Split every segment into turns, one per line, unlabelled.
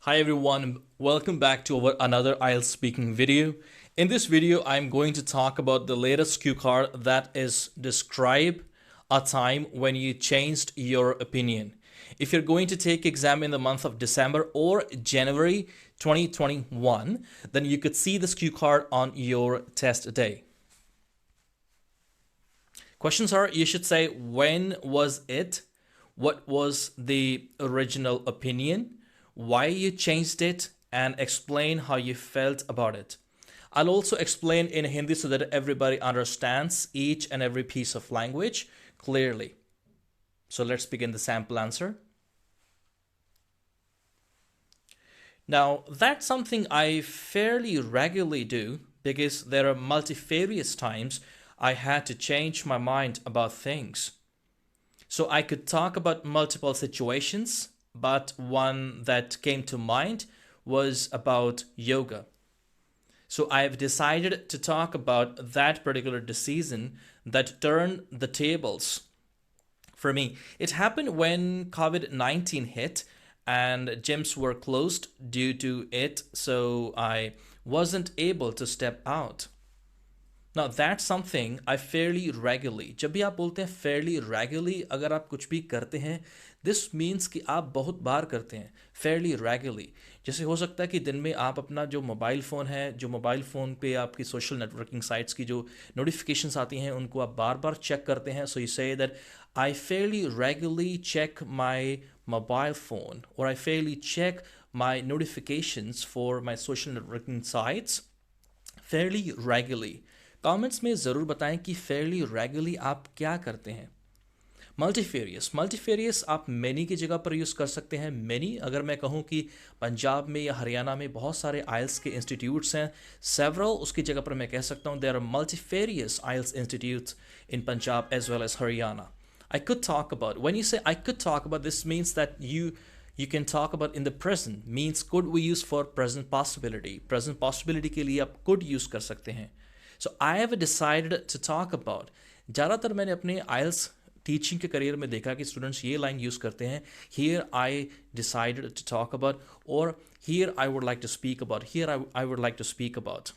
Hi everyone, welcome back to our another IELTS speaking video. In this video, I'm going to talk about the latest cue card that is describe a time when you changed your opinion. If you're going to take exam in the month of December or January 2021, then you could see this cue card on your test day. Questions are, you should say, when was it? What was the original opinion? Why you changed it, and explain how you felt about it. I'll also explain in Hindi so that everybody understands each and every piece of language clearly. So let's begin the sample answer. Now, that's something I fairly regularly do because there are multifarious times I had to change my mind about things. So I could talk about multiple situations, but one that came to mind was about yoga. So I've decided to talk about that particular decision that turned the tables for me. It happened when COVID-19 hit and gyms were closed due to it, so I wasn't able to step out. Now that's something I fairly regularly, जब भी आप बोलते हैं fairly regularly, अगर आप कुछ भी करते हैं, this means कि आप बहुत बार करते हैं fairly regularly. जैसे हो सकता है कि दिन में आप अपना जो मोबाइल फ़ोन है, जो मोबाइल फ़ोन पे आपकी सोशल नेटवर्किंग साइट्स की जो नोटिफिकेशंस आती हैं उनको आप बार बार चेक करते हैं. So you say that I fairly regularly check my mobile phone, or I fairly check my notifications for my social networking sites fairly regularly. Comments में ज़रूर बताएं कि फेयरली रेगुलरली आप क्या करते हैं. मल्टीफेरियस आप मैनी की जगह पर यूज़ कर सकते हैं. मैनी अगर मैं कहूँ कि पंजाब में या हरियाणा में बहुत सारे आइल्स के इंस्टीट्यूट्स हैं, सेवरल उसकी जगह पर मैं कह सकता हूँ there are multifarious IELTS institutes in Punjab as well as Haryana. I could talk about, when you say I could talk about, this means that you can talk about in the present, means could we use for present possibility. Present possibility के लिए आप could use कर सकते हैं. So I have decided to talk about, ज़्यादातर मैंने अपने IELTS teaching के करियर में देखा कि स्टूडेंट्स ये लाइन यूज़ करते हैं, here I decided to talk about, or here I would like to speak about, here I would like to speak about.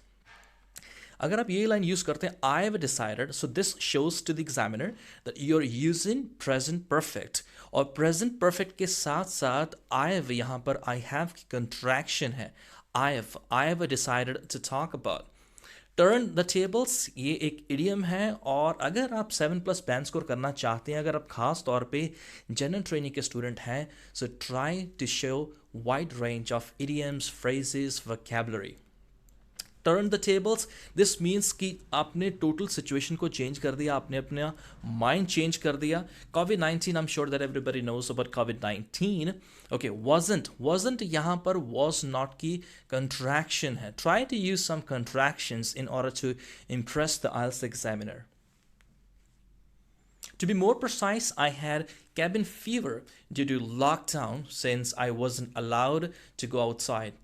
अगर आप ये लाइन यूज़ करते हैं, I have decided, so this shows to the examiner that you're using present perfect. और present perfect के साथ साथ I have यहाँ पर I have की contraction है. I have decided to talk about. Turn the tables ये एक इडियम है, और अगर आप 7+ बैंड स्कोर करना चाहते हैं, अगर आप खास तौर पे जनरल ट्रेनिंग के स्टूडेंट हैं, so try to show wide range of idioms, phrases, vocabulary. Turn the tables, this means कि आपने टोटल सिचुएशन को चेंज कर दिया, आपने अपना माइंड चेंज कर दिया. कोविड-19, I am sure that everybody knows about covid. Okay, wasn't यहाँ पर was not की contraction है. Try to use some contractions in order to impress the IELTS examiner. To be more precise, I had cabin fever due to lockdown since I wasn't allowed to go outside.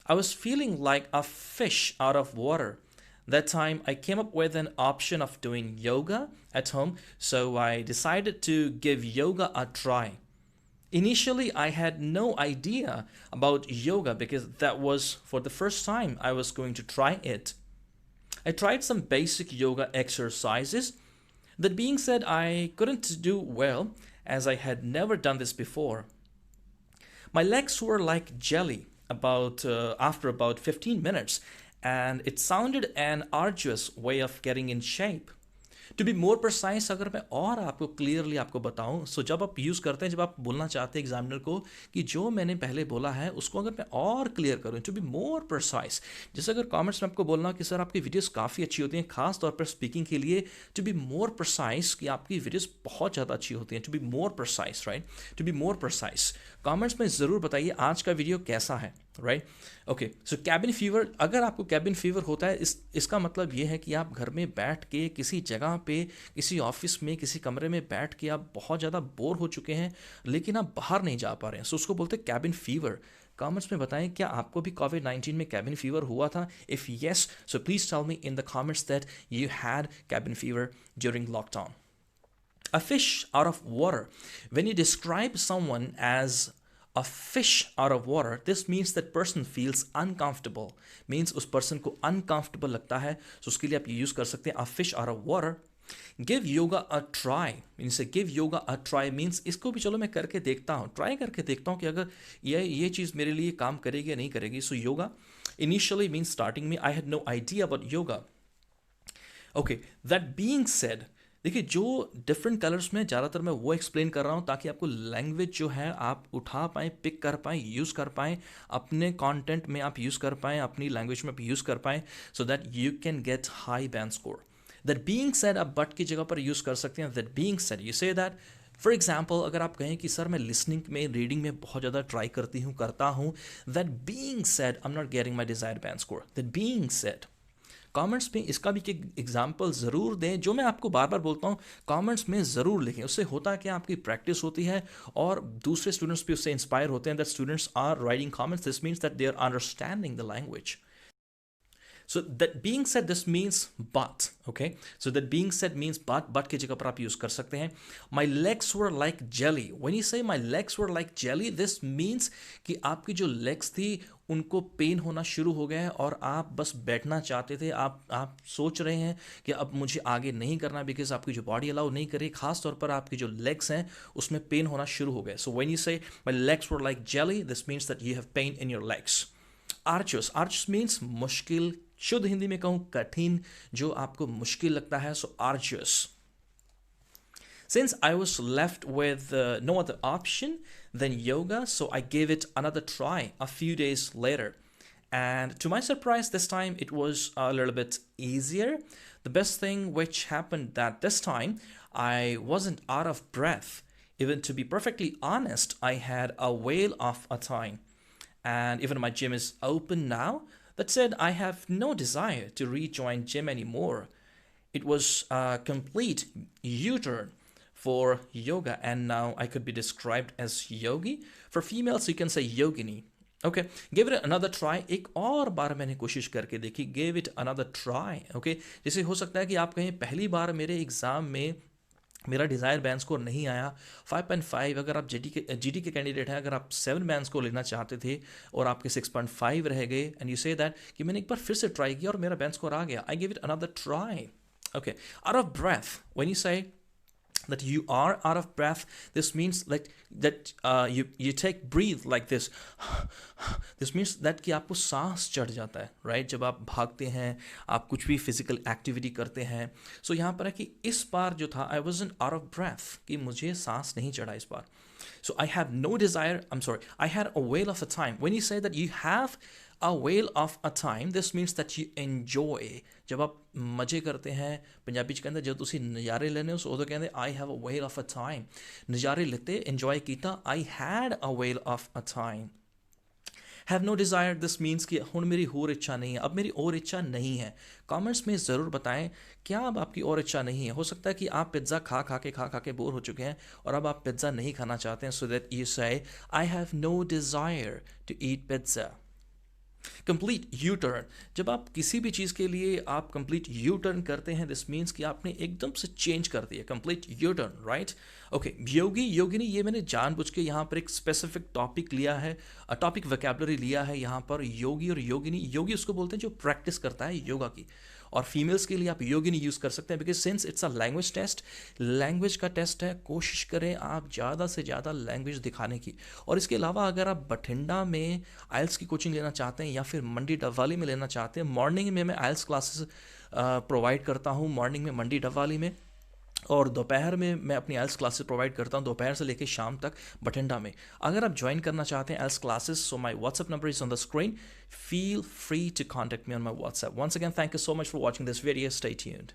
I was feeling like a fish out of water. That time I came up with an option of doing yoga at home, so I decided to give yoga a try. Initially, I had no idea about yoga because that was for the first time I was going to try it. I tried some basic yoga exercises. That being said, I couldn't do well as I had never done this before. My legs were like jelly after about 15 minutes, and it sounded an arduous way of getting in shape. To be more precise, अगर मैं और आपको clearly आपको बताऊं, सो जब आप use करते हैं, जब आप बोलना चाहते हैं एग्जामिनर को कि जो मैंने पहले बोला है उसको अगर मैं और क्लियर करूं, टू बी मोर प्रिसाइज, जैसे अगर कमेंट्स में आपको बोलना कि सर आपकी वीडियोस काफ़ी अच्छी होती हैं खास तौर पर स्पीकिंग के लिए, टू बी मोर प्रिसाइज कि आपकी वीडियोस बहुत ज़्यादा अच्छी होती हैं. To be more precise, right, to be more precise. Comments में ज़रूर बताइए आज का वीडियो कैसा है, right. Okay, so cabin fever, अगर आपको कैबिन फीवर होता है, इसका मतलब ये है कि आप घर में बैठ के किसी जगह पे, किसी ऑफिस में, किसी कमरे में बैठ के आप बहुत ज़्यादा बोर हो चुके हैं लेकिन आप बाहर नहीं जा पा रहे हैं, सो उसको बोलते हैं कैबिन फीवर. कमेंट्स में बताएं क्या आपको भी कोविड-19 में कैबिन फीवर हुआ था. If yes, so please tell me in the comments that you had cabin fever during lockdown. A fish out of water. When you describe someone as a fish out of water, this means that person feels uncomfortable, means उस person को uncomfortable लगता है, so उसके लिए आप ये use कर सकते हैं a fish out of water. Give yoga a try, means give yoga a try means इसको भी चलो मैं करके देखता हूँ, ट्राई करके देखता हूँ कि अगर ये चीज़ मेरे लिए काम करेगी या नहीं करेगी. So yoga initially means starting me, I had no idea about yoga. Okay, that being said, देखिए जो डिफरेंट कलर्स में ज़्यादातर मैं वो एक्सप्लेन कर रहा हूँ ताकि आपको लैंग्वेज जो है आप उठा पाएँ, पिक कर पाएँ, यूज़ कर पाएँ, अपने कंटेंट में आप यूज़ कर पाएँ, अपनी लैंग्वेज में आप यूज़ कर पाएँ, so that you can get high band score. That being said आप बट की जगह पर यूज़ कर सकते हैं. That being said you say that, for example अगर आप कहें कि सर मैं लिसनिंग में, रीडिंग में बहुत ज़्यादा ट्राई करता हूँ, that being said I am not getting my desired band score. That being said comments में इसका भी एक एग्जाम्पल ज़रूर दें, जो मैं आपको बार बार बोलता हूँ कमेंट्स में ज़रूर लिखें. उससे होता क्या, आपकी प्रैक्टिस होती है और दूसरे स्टूडेंट्स भी उससे इंस्पायर होते हैं. That students are writing comments, this means that they are understanding the language. So that being said, this means but, okay? So that being said means but की जगह पर आप यूज़ कर सकते हैं. My legs were like jelly. When you say my legs were like jelly, this means कि आपकी जो legs थी उनको पेन होना शुरू हो गया है और आप बस बैठना चाहते थे. आप सोच रहे हैं कि अब मुझे आगे नहीं करना बिकॉज आपकी जो बॉडी अलाउ नहीं करे, खास तौर पर आपकी जो लेग्स हैं उसमें पेन होना शुरू हो गया. सो when you say my legs were like jelly, this means that you have pain in your legs. Arches means मुश्किल, शुद्ध हिंदी में कहूँ कठिन, जो आपको मुश्किल लगता है. सो आर्चस. Since I was left with no other option than yoga, so I gave it another try a few days later. And to my surprise, this time it was a little bit easier. The best thing which happened that this time, I wasn't out of breath. Even to be perfectly honest, I had a whale of a time. And even my gym is open now. That said, I have no desire to rejoin gym anymore. It was a complete U-turn for yoga, and now I could be described as yogi. For females, you can say yogini. Okay, give it another try. एक और बार मैंने कोशिश करके देखी. Give it another try. Okay, जैसे हो सकता है कि आप कहें पहली बार मेरे एग्ज़ाम में मेरा डिज़ायर बैंड स्कोर नहीं आया 5.5. अगर आप जीडी के कैंडिडेट हैं, अगर आप 7 बैंड स्कोर लेना चाहते थे और आपके 6.5 रह गए, एंड यू से दैट कि मैंने एक बार फिर से ट्राई किया और मेरा बैंड स्कोर आ गया. I give it another try. Okay, out of breath, when you say that you are out of breath, this means like that you take breathe like this. This means that कि आपको सांस चढ़ जाता है, right? जब आप भागते हैं, आप कुछ भी फिजिकल एक्टिविटी करते हैं. सो यहाँ पर है कि इस बार जो था I wasn't out of breath, कि मुझे सांस नहीं चढ़ा इस बार. So I have no desire, I had a whale of a time. When you say that you have a whale of a time, this means that you enjoy. जब आप मजे करते हैं, पंजाबी च कहते जब तुसी नज़ारे लेने हो उदों कहते I have a whale of a time. नज़ारे लेते, enjoy कीता, I had a whale of a time. Have no desire, this means कि हुण मेरी और इच्छा नहीं है, अब मेरी और इच्छा नहीं है. कमेंट्स में ज़रूर बताएं क्या अब आपकी और इच्छा नहीं है. हो सकता है कि आप पिज़्ज़ा खा के बोर हो चुके हैं और अब आप पिज़्ज़ा नहीं खाना चाहते हैं. सो दैट यू से I have no desire to eat pizza. Complete U turn, जब आप किसी भी चीज़ के लिए आप कंप्लीट यू टर्न करते हैं, दिस मीन्स कि आपने एकदम से चेंज कर दिया. Complete U turn, right? Okay, yogi yogini, ये मैंने जानबूझ के यहाँ पर एक स्पेसिफिक टॉपिक लिया है, टॉपिक वोकैबुलरी लिया है यहाँ पर. योगी और योगिनी, योगी उसको बोलते हैं जो प्रैक्टिस करता है योगा की, और फीमेल्स के लिए आप योगिनी यूज़ कर सकते हैं because since it's a language test, language का टेस्ट है. कोशिश करें आप ज़्यादा से ज़्यादा लैंग्वेज दिखाने की. और इसके अलावा अगर आप बठिंडा में आइल्स की कोचिंग लेना चाहते हैं या फिर मंडी डबवाली में लेना चाहते हैं, मॉर्निंग में मैं आइल्स क्लासेस प्रोवाइड करता हूँ, मॉर्निंग में मंडी डबवाली में, और दोपहर में मैं अपनी आइल्स क्लासेस प्रोवाइड करता हूँ, दोपहर से लेकर शाम तक बठिंडा में. अगर आप ज्वाइन करना चाहते हैं IELTS classes, so my WhatsApp number is on the screen. Feel free to contact me on my WhatsApp. Once again, thank you so much for watching this video. Stay tuned.